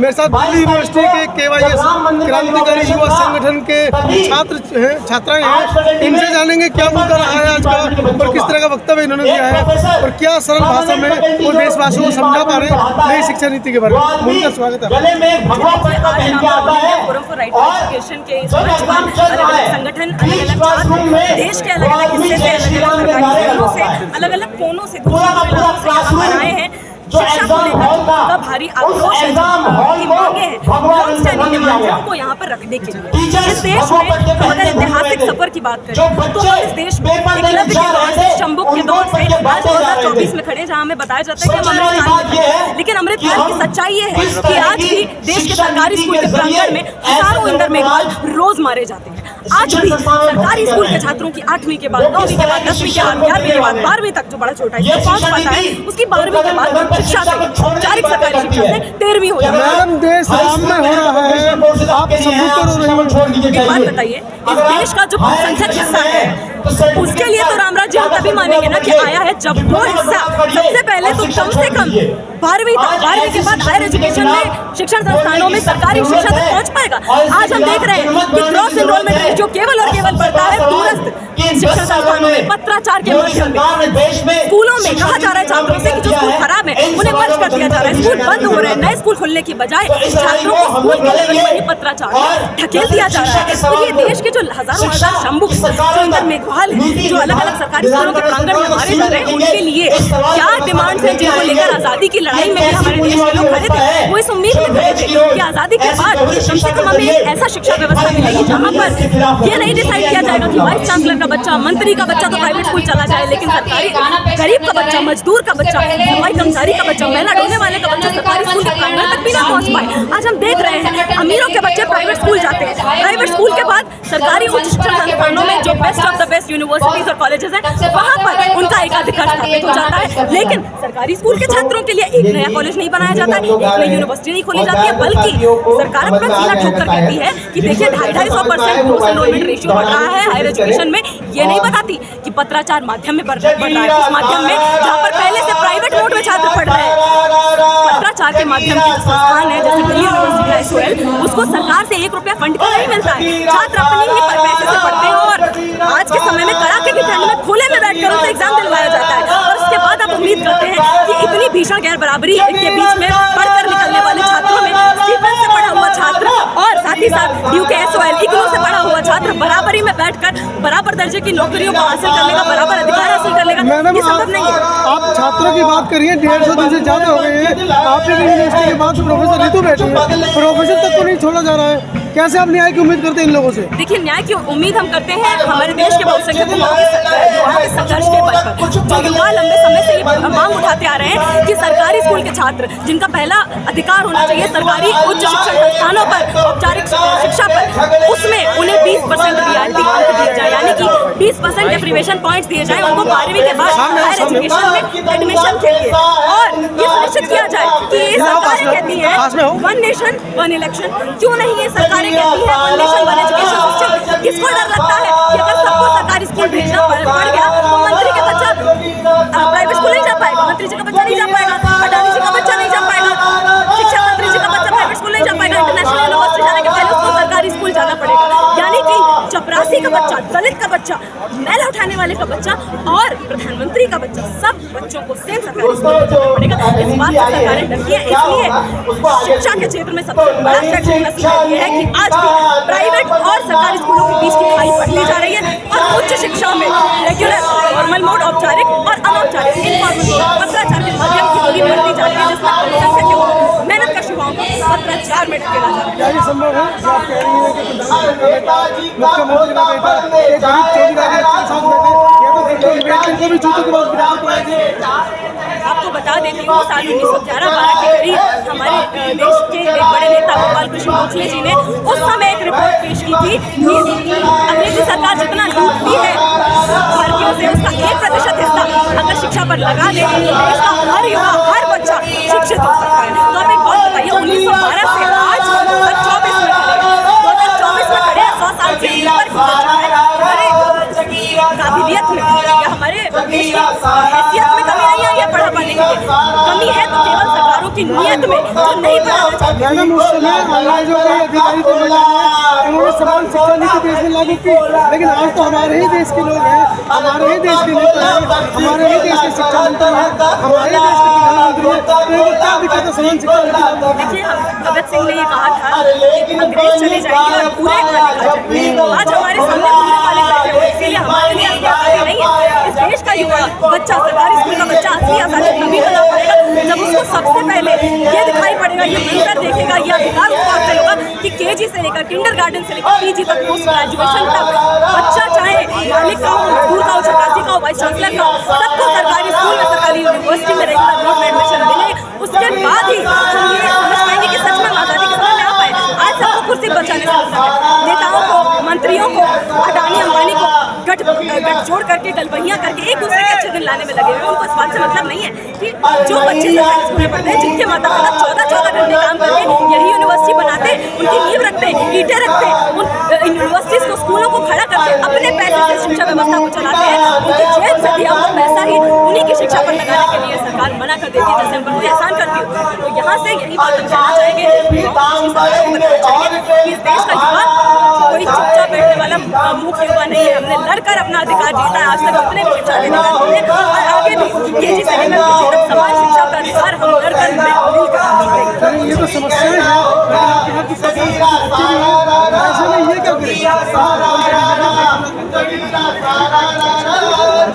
मेरे साथ दिल्ली यूनिवर्सिटी के KYS क्रांतिकारी युवा संगठन के छात्र हैं, छात्राएं हैं। इनसे जानेंगे क्या मुद्दा रहा है आज का और किस तरह का वक्तव्य इन्होंने दिया है और क्या सरल भाषा में वो देशवासियों को समझा पा रहे हैं नई शिक्षा नीति के बारे में। उनका स्वागत है। Forum for right to education के संगठन देश के अलग अलग हिस्से से, अलग अलग कोनों से आए हैं। शिक्षा को लेकर का भारी आक्रोश की मांगे हैं के माध्यम को यहाँ पर रखने के लिए। इस देश में अगर ऐतिहासिक सफर की बात करें तो इस देश में एकलव्य के दौर से, शंभुक के दौर से आज 2024 में खड़े, जहाँ हमें बताया जाता है कि हम अमृतकाल में हैं। लेकिन अमृतकाल की सच्चाई ये है कि आज भी देश के सरकारी स्कूल के प्रांगण में हजारों इंदर मेघवाल रोज मारे जाते हैं। आज भी सरकारी स्कूल के छात्रों की 8वीं के बाद, 9वीं के बाद, 10वीं के बाद, 11वीं के बाद, 12वीं तक जो बड़ा छोटा है पहुंच पाता है, उसकी 12वीं के बाद शिक्षा से, औपचारिक सरकारी शिक्षा से 13वीं हो जाती है। देश राम में हो रहा है, आप एक बात बताइए, इस देश का जो बहुसंख्यक हिस्सा है उसके लिए तो राम राज्य हम तभी मानेंगे ना कि आया है जब वो हिस्सा सबसे पहले तो कम से कम 12वीं तक, 12वीं के बाद हायर एजुकेशन में, शिक्षण संस्थानों में सरकारी शिक्षा तक पहुंच पाएगा। आज हम देख रहे हैं कि ग्रॉस एनरोलमेंट रेशियो केवल और केवल बढ़ता है दूरस्थ शिक्षण संस्थानों में पत्राचार के माध्यम में। स्कूलों में कहा जा रहा है छात्रों से कि जो स्कूल खराब है उन्हें बंद कर दिया जा रहा है, स्कूल बंद हो रहे हैं, नए स्कूल खुलने की बजाय छात्रों को स्कूल के लेवल पर ही पत्राचार ढकेल दिया जा रहा है। तो ये देश के जो हजारों हजार शंभुक जो इंदर मेघवाल है, जो अलग अलग सरकारी स्कूलों के प्रांगण में मारे जा रहे हैं, उनके लिए क्या डिमांड्स हैं जिनको लेकर आजादी की लड़ाई में भी हमारे देश के लोग खड़े थे। वो इस उम्मीद में खड़े थे कि आजादी के बाद कम से कम हमें एक ऐसा शिक्षा व्यवस्था मिलेगी जहाँ पर ये नहीं डिसाइड किया जाएगा कि वाइस चांसलर का बच्चा, मंत्री का बच्चा तो प्राइवेट स्कूल चला जाए, लेकिन सरकारी गरीब का बच्चा, मजदूर का बच्चा, सफाई कर्मचारी का बच्चा, महिला ढोने वाले का बच्चा सरकारी स्कूल के प्रांगण तक भी ना पहुंच पाए। आज हम देख रहे हैं अमीरों के बच्चे प्राइवेट स्कूल जाते हैं, प्राइवेट स्कूल के बाद सरकारी उच्च शिक्षण संस्थानों में जो best of the best universities और कॉलेजेस हैं वहाँ पर उनका एकाधिकार स्थापित हो जाता है। लेकिन सरकारी स्कूल के छात्रों के लिए एक नया कॉलेज नहीं बनाया जाता है, एक नई यूनिवर्सिटी नहीं खोली जाती है, बल्कि सरकार अपना सीना ठोक कर कहती है कि देखिए 250% ग्रॉस एनरोलमेंट रेशियो बढ़ रहा है हायर एजुकेशन में। ये नहीं बताती कि पत्राचार माध्यम में बढ़ रहा है, उस माध्यम में जहाँ पर पहले से प्राइवेट मोड में छात्र पढ़ रहे हैं। पत्राचार के माध्यम के जो संस्थान है जैसे दिल्ली यूनिवर्सिटी का SOL, उसको सरकार से 1 रुपया फंड नहीं मिलता है, छात्र अपनी ही पैसे से पढ़ते हैं और आज के समय में कड़ाके की ठंड में खुले में बैठकर उनसे एग्जाम दिलवाया जाता है। और उसके बाद आप उम्मीद करते हैं कि इतनी भीषण गैर बराबरी के बीच में पढ़कर निकलने वाले छात्रों में स्टीफन से पढ़ा हुआ छात्र और साथ ही साथ DU के SOL इग्नू से पढ़ा हुआ छात्र बराबरी में बैठकर बराबर दर्जे की नौकरियों को हासिल करने का, बराबर अधिकार हासिल करने का ये संभव नहीं है। आप छात्रों की बात करिए, 150 दिन से ज्यादा हो गए हैं, आपने यूनिवर्सिटी के बाद प्रोफेसर ऋतु बैठे हैं, प्रोफेसर तक को नहीं छोड़ा जा रहा है। कैसे आप न्याय की उम्मीद करते हैं इन लोगों से? देखिए, न्याय की उम्मीद हम करते हैं हमारे देश के बहुसंख्यक युवाओं के संघर्ष के बल पर। जो युवा लंबे समय से ये मांग उठाते आ रहे हैं कि सरकारी स्कूल के छात्र जिनका पहला अधिकार होना चाहिए सरकारी उच्च शिक्षण संस्थानों पर, औपचारिक शिक्षा पर, उसमें उन्हें 20% रियायती अंक दिए जाए, यानी कि 20% डेप्रिवेशन पॉइंट्स दिए जाए उनको 12वीं के बाद हायर एजुकेशन में एडमिशन के लिए। और ये सुनिश्चित किया जाए कि ये सरकारें कहती है 1 नेशन 1 इलेक्शन, क्यों नहीं ये सरकारें कहती है 1 नेशन 1 एजुकेशन सिस्टम? किसको डर लगता है कि अगर सबको सरकारी स्कूल भेजना पड़ गया तो मंत्री का बच्चा प्राइवेट स्कूल नहीं जा पाएगा, मंत्री जी का बच्चा नहीं जा पाएगा, अडानी जी का बच्चा नहीं जा पाएगा, शिक्षा मंत्री जी का बच्चा प्राइवेट स्कूल नहीं जा पाएगा, इंटरनेशनल यूनिवर्सिटी जाने के पहले उसको सरकारी स्कूल जाना पड़ेगा। यानी कि चपरासी का बच्चा, दलित का बच्चा, मैला उठाने वाले का बच्चा और प्रधानमंत्री का बच्चा, सब बच्चों को सेम सरकारी स्कूल में जाना पड़ेगा। इस बात से सरकारें डरती है। इसलिए शिक्षा के क्षेत्र में सबसे बड़ा शैक्षणिक नतीजा ये है कि आज भी प्राइवेट और सरकारी स्कूलों के बीच की खाई बढ़ती जा रही है और उच्च शिक्षा में रेगुलर, फॉर्मल मोड, औपचारिक और अनौपचारिक, इनफॉर्मल मोड, पत्राचार के माध्यम की दूरी बढ़ती जा रही है, जिसमें मेहनत का युवाओं को पत्राचार में ढकेला जा रहा है। क्या ये संभव है जो आप कह रही हैं कि मुख्यमंत्री का बेटा एक गरीब चौकीदार के साथ बैठे, या तो बेटे को भी जूतों के बाद आपको बता देती हूँ, साल 1911-12 के करीब हमारे देश के एक बड़े नेता गोपाल कृष्ण गोखले जी ने उस समय एक रिपोर्ट पेश की थी कि अंग्रेजी सरकार जितना लूटती है भारतीयों से, उसका 1% हिस्सा अगर शिक्षा पर लगा दे तो देश का हर युवा, हर बच्चा शिक्षित हो सकता है। तो आप एक बात बताइए, 1912 से आज 2024 में खड़े, 2024 में खड़े 100 साल से ऊपर हमारे काबिलियत में या हमारे देश की हैसियत में कमी नहीं आई है पढ़ा पाने के लिए। कमी है तो केवल सरकारों की नीयत नियत में जो नहीं पढ़ाना चाहते। मैडम उस समय अंग्रेजों के अधिकारी थे, उन्होंने समान शिक्षा नीति देश में लागू की, लेकिन आज तो हमारे ही देश के लोग हैं, हमारे ही देश के नेता हैं, हमारे ही देश के शिक्षा मंत्री हैं, हमारे देश के प्रधानमंत्री हैं, तो इनको क्या दिक्कत है समान शिक्षा नीति? देखिए, भगत सिंह ने ये कहा था कि अंग्रेज चले जाएंगे और पूरे वाले आ जाएंगे। आज हमारे सामने पूरे वाले बैठे हुए, इसीलिए हमारे लिए आज़ादी नहीं है। इस देश का युवा बच्चा, सरकारी स्कूल का बच्चा असली आज़ादी तभी बना पाएगा जब उसको सबसे पहले ये दिखाई पड़ेगा, ये मंजर देखेगा, ये अधिकार उसको हासिल होगा कि केजी से लेकर किंडरगार्टन से लेकर पीजी तक, पोस्ट ग्रेजुएशन तक बच्चा चाहे मालिक का हो, मजदूर का हो, चपरासी का हो, वाइस चांसलर का हो, सबको सरकारी स्कूल में, सरकारी यूनिवर्सिटी में रेगुलर बोर्ड में एडमिशन मिले। उसके बाद ही हम ये समझ पाएंगे कि सच में आज़ादी के समय में आ पाए। आज सबको कुर्सी बचाने से मतलब है, नेताओं को, मंत्रियों को, अडानी अंबानी को गठजोड़ करके, गलबहियां करके एक दूसरे के अच्छे दिन लाने में लगे हुए। उनको इस बात से मतलब नहीं है कि जो बच्चे सरकारी स्कूल में पढ़ते हैं, जिनके माता पिता 14-14 घंटे काम करके यही यूनिवर्सिटी बनाते, उनकी नींव रखते, ईंटें रखते, उन यूनिवर्सिटीज को, स्कूलों को खड़ा करते, अपने पैसे से शिक्षा व्यवस्था को चलाते हैं, उनकी जेब से दिया हुआ पैसा ही उन्हीं की शिक्षा पर लगाने के लिए सरकार मना कर देती है, जैसे हम पर कोई एहसान करती हो। तो यहाँ से यही बात हम कहना चाहेंगे, कि इस देश का युवा कोई चुपचाप बैठने वाला मूर्ख युवा नहीं है। हमने लड़कर अपना अधिकार जीता है, आज तक जितने भी शिक्षा अधिकार मिले और आगे भी केजी से लेकर पीजी तक समान शिक्षा का अधिकार हम लड़कर मिलकर। ये तो समस्याएं हैं, यहाँ की सरकार ऐसे में ये क्या करें?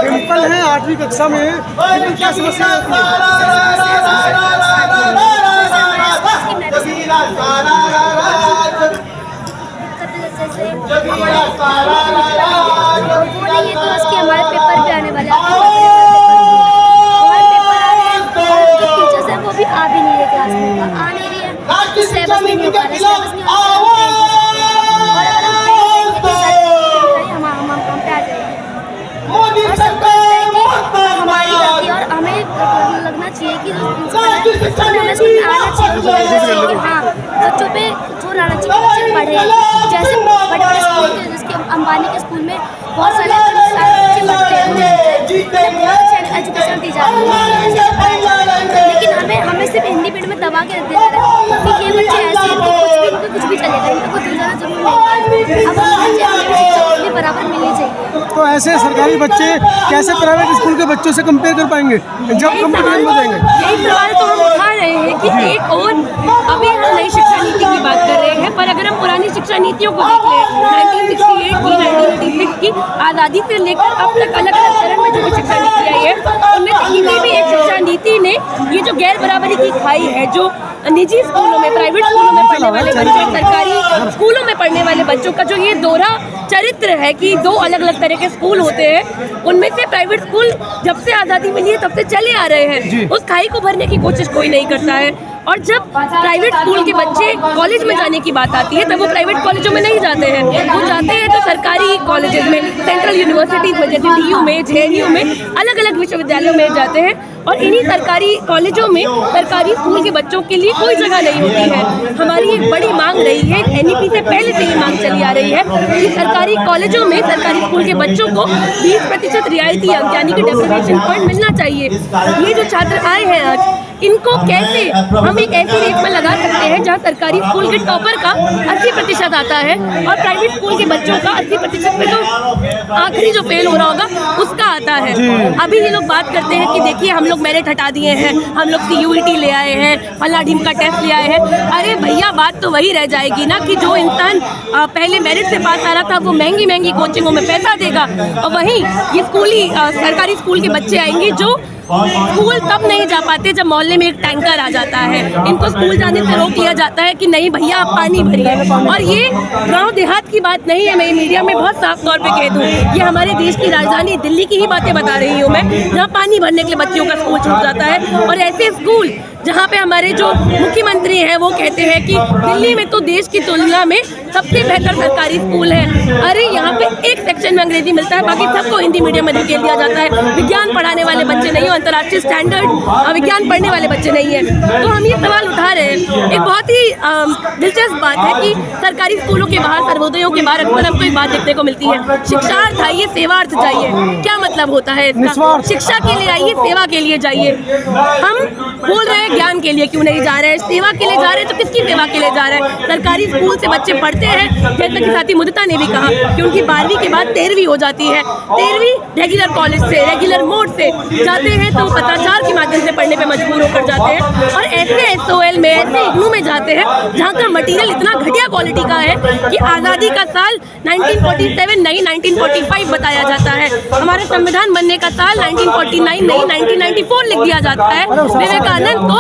डिम्पल है 8वीं कक्षा में, लेकिन क्या समस्या आती है? वो नहीं है तो उसके हमारे पेपर भी आने वाले हैं, हमारे पेपर आ रहे हैं, टीचर्स हैं वो भी आ भी नहीं रहे क्लास में, आ नहीं रही है, सिलेबस नहीं हो पा रहा है, सिलेबस नहीं हो पा रहा है, और अगर हम पे आ जाएंगे और सबको लगता है कि हमारी गलती और हमें लगना चाहिए कि हमें स्कूल में आना चाहिए कि हाँ बच्चों पे जोर आना चाहिए, बच्चे पढ़े। जैसे बड़े बड़े स्कूल के, जिसके अंबानी के स्कूल में बहुत सारे बच्चे पढ़ते हैं, एजुकेशन दी जाती है, लेकिन हमें सिर्फ हिंदी पीरियड में दबा के रख दिया जाता है कि ये बच्चे ऐसे हैं तो कुछ भी चलेगा, इनको कुछ ज़्यादा जरूर नहीं है। अब शिक्षा भी बराबर मिलनी चाहिए। तो ऐसे सरकारी बच्चे कैसे प्राइवेट स्कूल के बच्चों से कंपेयर कर पाएंगे जब कंपटीशन हो जाएंगे? यही सवाल तो हम उठा रहे हैं कि एक और अभी हम नई शिक्षा नीति की बात कर रहे हैं, पर अगर हम पुरानी शिक्षा नीतियों को देख लें 1968 की, 1986 की, आज़ादी से लेकर अब तक अलग अलग चरण में जो भी शिक्षा नीति आई है, उनमें से किसी भी एक शिक्षा नीति ने ये जो गैर बराबरी की खाई है, जो निजी स्कूलों में, प्राइवेट स्कूलों में पढ़ने वाले बच्चों, सरकारी स्कूलों में पढ़ने वाले बच्चों का जो ये दोहरा चरित्र है कि दो अलग अलग तरह के स्कूल होते हैं, उनमें से प्राइवेट स्कूल जब से आज़ादी मिली है तब से चले आ रहे हैं, उस खाई को भरने की कोशिश कोई नहीं करता है। और जब प्राइवेट स्कूल के बच्चे कॉलेज में जाने की बात आती है तब वो प्राइवेट कॉलेजों में नहीं जाते हैं, वो जाते हैं तो सरकारी कॉलेजेस में, सेंट्रल यूनिवर्सिटीज़ में, जैसे DU में, JNU में, अलग अलग विश्वविद्यालयों में जाते हैं। और इन्हीं सरकारी कॉलेजों में सरकारी स्कूल के बच्चों के लिए कोई जगह नहीं होती है। हमारी एक बड़ी मांग रही है, NEP से पहले से ये मांग चली आ रही है कि सरकारी कॉलेजों में, सरकारी स्कूल के बच्चों को 20% रियायती अंक यानी कि डेप्रिसिएशन पॉइंट मिलना चाहिए। ये जो छात्र आए हैं आज, इनको कैसे हम एक ऐसी रेट में लगा सकते हैं जहाँ सरकारी स्कूल के टॉपर का 80% आता है और प्राइवेट स्कूल के बच्चों का 80% में तो आखिरी जो फेल हो रहा होगा उसका आता है। अभी ये लोग बात करते हैं कि देखिए हम लोग मेरिट हटा दिए हैं, हम लोग CUET ले आए हैं, फला ढीम का टेस्ट ले आए हैं। अरे भैया बात तो वही रह जाएगी ना कि जो इंसान पहले मेरिट से पास आ रहा था वो महंगी महंगी कोचिंगों में पैसा देगा, और वहीं ये सरकारी स्कूल के बच्चे आएंगे जो स्कूल तब नहीं जा पाते जब मोहल्ले में एक टैंकर आ जाता है, इनको स्कूल जाने से रोक लिया जाता है कि नहीं भैया आप पानी भरिए। और ये गांव देहात की बात नहीं है, मैं मीडिया में बहुत साफ तौर पे कह दूं, ये हमारे देश की राजधानी दिल्ली की ही बातें बता रही हूँ मैं, जहाँ पानी भरने के लिए बच्चियों का स्कूल छूट जाता है। और ऐसे स्कूल जहाँ पे हमारे जो मुख्यमंत्री हैं वो कहते हैं कि दिल्ली में तो देश की तुलना में सबसे बेहतर सरकारी स्कूल है। अरे यहाँ पे एक सेक्शन में अंग्रेजी मिलता है, बाकी सबको हिंदी मीडियम में धकेल दिया जाता है। विज्ञान पढ़ाने वाले बच्चे नहीं हो, अंतर्राष्ट्रीय स्टैंडर्ड विज्ञान पढ़ने वाले बच्चे नहीं है। तो हम ये सवाल उठा रहे हैं। एक बहुत ही दिलचस्प बात है कि सरकारी स्कूलों के बाहर, सर्वोदयों के बाहर अक्सर हमको एक बात देखने को मिलती है, शिक्षार्थ आइए सेवार्थ जाइए। क्या मतलब होता है इसका? शिक्षा के लिए आइए, सेवा के लिए जाइए। हम बोल रहे हैं ज्ञान के लिए क्यों नहीं जा रहे हैं, सेवा के लिए जा रहे हैं तो किसकी सेवा के लिए जा रहे हैं। सरकारी स्कूल से बच्चे पढ़ते हैं, जैसे कि साथी मुदिता ने भी कहा कि उनकी 12वीं के बाद 13वीं हो जाती है। 13वीं रेगुलर कॉलेज से, रेगुलर मोड से जाते हैं तो पत्राचार के माध्यम से पढ़ने पे मजबूर होकर जाते हैं और ऐसे SOL में, ऐसे इग्नू में जाते हैं जहाँ का मटेरियल इतना घटिया क्वालिटी का है कि आज़ादी का साल 1947 नहीं 1945 बताया जाता है, हमारे संविधान बनने का साल 1949 नहीं 1994 लिख दिया जाता है। विवेकानंद को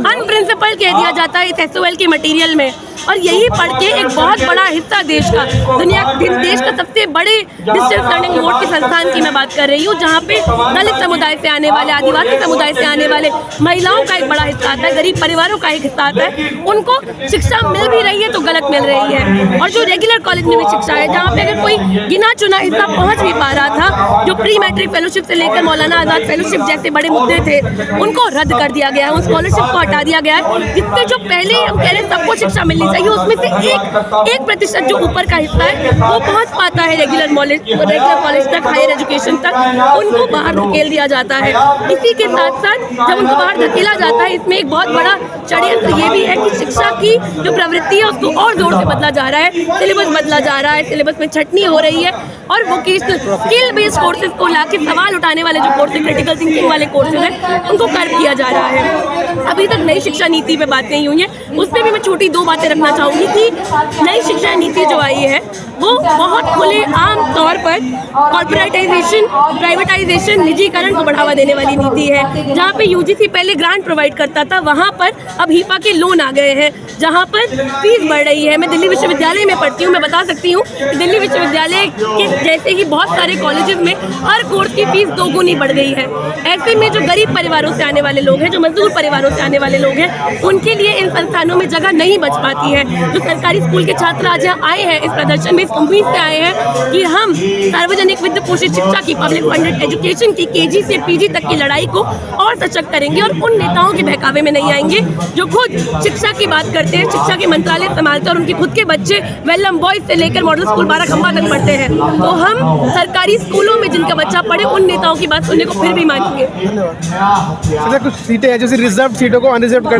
अनप्रिंसिपल कह दिया जाता है इस SOL के मटेरियल में। और यही पढ़ के एक बहुत बड़ा हिस्सा देश का, देश का सबसे बड़े डिस्टेंस लर्निंग मोड के संस्थान की मैं बात कर रही हूँ, जहाँ पे दलित समुदाय से आने वाले, आदिवासी समुदाय से आने वाले महिलाओं का एक बड़ा हिस्सा आता है, गरीब परिवारों का एक हिस्सा आता है। उनको शिक्षा मिल भी रही है तो गलत मिल रही है। और जो रेगुलर कॉलेज में भी शिक्षा है, जहाँ पे अगर कोई गिना चुना हिस्सा पहुँच भी पा रहा था, जो प्री मैट्रिक फेलोशिप से लेकर मौलाना आजाद फेलोशिप जैसे बड़े मुद्दे थे, उनको रद्द कर दिया गया है, उन स्कॉलरशिप को हटा दिया गया है, जिससे जो पहले हम कह रहे हैं सबको शिक्षा मिलनी चाहिए, उसमें से 1% जो ऊपर का हिस्सा है वो पहुंच पाता है रेगुलर कॉलेज तक, हायर एजुकेशन तक, उनको बाहर धकेल दिया जाता है। इसी के साथ साथ जब उनको बाहर धकेला जाता है, इसमें एक बहुत बड़ा षड्यंत्र ये भी है कि शिक्षा की जो प्रवृत्ति है उसको और जोर से बदला जा रहा है, सिलेबस बदला जा रहा है, सिलेबस में छटनी हो रही है और वोकेशनल स्किल बेस्ड कोर्सेज को लाके सवाल उठाने वाले जो कोर्सेज, क्रिटिकल थिंकिंग वाले कोर्सेज हैं, उनको कर्व किया जा रहा है। अभी तक नई शिक्षा नीति पे बात नहीं हुई है, उस पर भी मैं छोटी 2 बातें रखना चाहूँगी कि नई शिक्षा नीति जो आई है वो बहुत खुले आम तौर पर कॉर्पोरेटाइजेशन, प्राइवेटाइजेशन, निजीकरण को बढ़ावा देने वाली नीति है। जहाँ पे UGC पहले ग्रांट प्रोवाइड करता था, वहाँ पर अब HIPAA के लोन आ गए हैं, जहाँ पर फीस बढ़ रही है। मैं दिल्ली विश्वविद्यालय में पढ़ती हूँ, मैं बता सकती हूँ कि दिल्ली विश्वविद्यालय के जैसे ही बहुत सारे कॉलेजेस में हर कोर्स की फीस 2 गुनी बढ़ गई है। ऐसे में जो गरीब परिवारों से आने वाले लोग हैं, जो मजदूर परिवारों से आने वाले लोग हैं, उनके लिए इन संस्थानों में जगह नहीं बच पाती है। जो सरकारी स्कूल के छात्र आज यहाँ आए हैं इस प्रदर्शन में, इस उम्मीद से आए हैं कि हम सार्वजनिक वित्त पोषित शिक्षा की, पब्लिक फंडेड एजुकेशन की KG से PG तक की लड़ाई को और सशक्त करेंगे और उन नेताओं के बहकावे में नहीं आएंगे जो खुद शिक्षा की बात करते हैं, शिक्षा के मंत्रालय संभालते हैं और उनके खुद के बच्चे वेलम बॉयज से लेकर मॉडल स्कूल 12 खंबा तक पढ़ते हैं। तो हम सरकारी स्कूलों में जिनका बच्चा पढ़े उन नेताओं की बात सुनने को फिर भी मानेंगे। कुछ सीटें हैं जैसे रिजर्व सीटों को अनरिजर्व कर